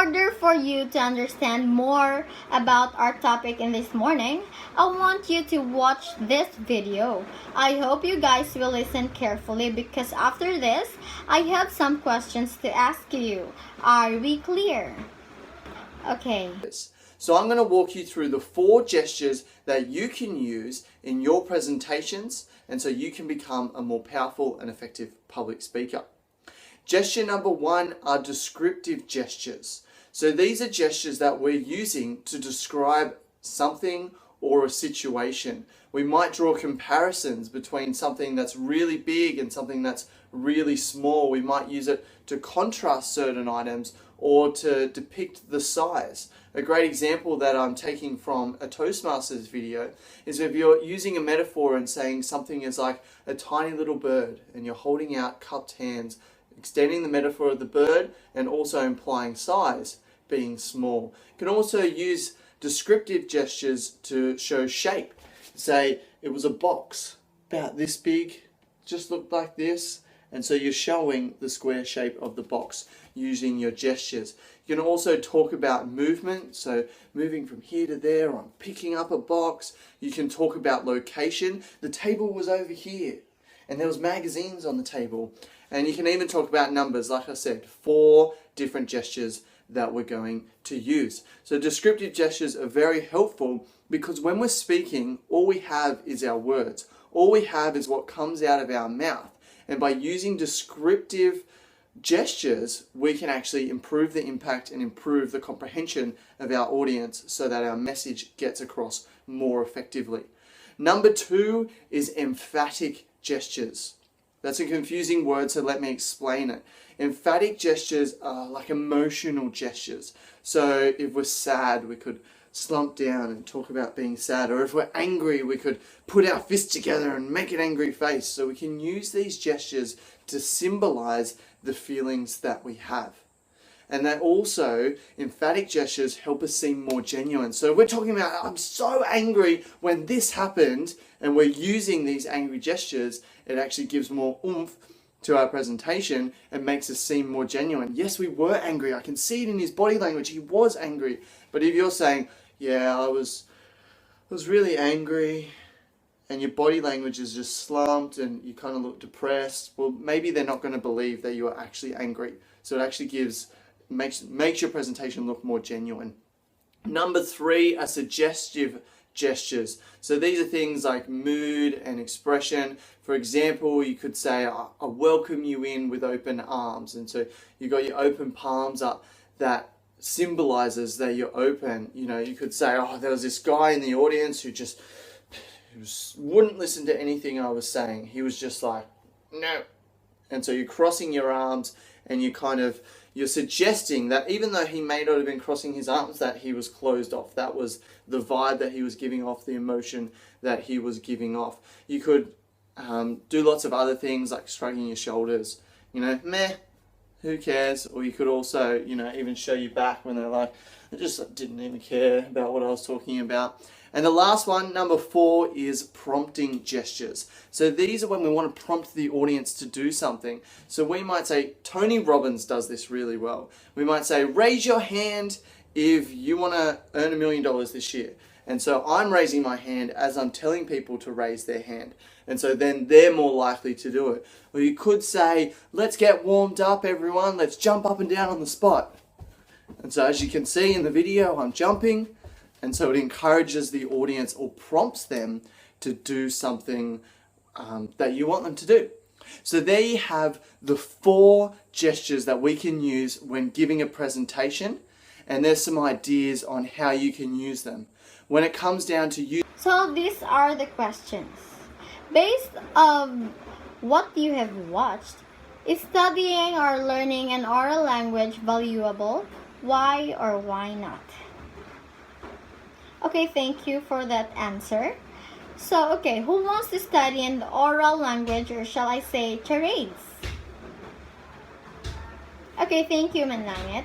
order for you to understand more about our topic in this morning, I want you to watch this video. I hope you guys will listen carefully because after this, I have some questions to ask you. Are we clear? Okay. So I'm going to walk you through the 4 gestures that you can use in your presentations, and so you can become a more powerful and effective public speaker. Gesture number 1 are descriptive gestures. So these are gestures that we're using to describe something or a situation. We might draw comparisons between something that's really big and something that's really small. We might use it to contrast certain items or to depict the size. A great example that I'm taking from a Toastmasters video is if you're using a metaphor and saying something is like a tiny little bird and you're holding out cupped hands, extending the metaphor of the bird and also implying size being small. You can also use descriptive gestures to show shape. Say it was a box about this big, just looked like this, and so you're showing the square shape of the box using your gestures. You can also talk about movement, so moving from here to there, or picking up a box. You can talk about location. The table was over here, and there was magazines on the table. And you can even talk about numbers, like I said, 4 different gestures that we're going to use. So descriptive gestures are very helpful because when we're speaking, all we have is our words. All we have is what comes out of our mouth. And by using descriptive gestures, we can actually improve the impact and improve the comprehension of our audience so that our message gets across more effectively. Number 2 is emphatic gestures. That's a confusing word, so let me explain it. Emphatic gestures are like emotional gestures. So if we're sad, we could slump down and talk about being sad. Or if we're angry, we could put our fists together and make an angry face. So we can use these gestures to symbolize the feelings that we have. And that also, emphatic gestures help us seem more genuine. So we're talking about, I'm so angry when this happened, and we're using these angry gestures, it actually gives more oomph to our presentation and makes us seem more genuine. Yes, we were angry. I can see it in his body language. He was angry. But if you're saying, yeah, I was really angry, and your body language is just slumped and you kind of look depressed, well, maybe they're not going to believe that you are actually angry. So it actually makes your presentation look more genuine. Number 3 are suggestive gestures. So these are things like mood and expression. For example, you could say, I welcome you in with open arms. And so you got your open palms up. That symbolizes that you're open. You know, you could say, oh, there was this guy in the audience who just wouldn't listen to anything I was saying. He was just like, no. And so you're crossing your arms and you're suggesting that even though he may not have been crossing his arms, that he was closed off. That was the vibe that he was giving off, the emotion that he was giving off. You could do lots of other things like shrugging your shoulders, you know, meh, who cares? Or you could also, you know, even show your back when they're like, I just didn't even care about what I was talking about. And the last one, number 4, is prompting gestures. So these are when we want to prompt the audience to do something. So we might say, Tony Robbins does this really well. We might say, raise your hand if you want to earn $1 million this year. And so I'm raising my hand as I'm telling people to raise their hand. And so then they're more likely to do it. Or you could say, let's get warmed up, everyone. Let's jump up and down on the spot. And so as you can see in the video, I'm jumping. And so it encourages the audience or prompts them to do something that you want them to do. So there you have the 4 gestures that we can use when giving a presentation. And there's some ideas on how you can use them. When it comes down to you. So these are the questions. Based on what you have watched, is studying or learning an oral language valuable? Why or why not? Okay, thank you for that answer. So, okay, who wants to study an oral language, or shall I say charades? Okay, thank you, Manlangit.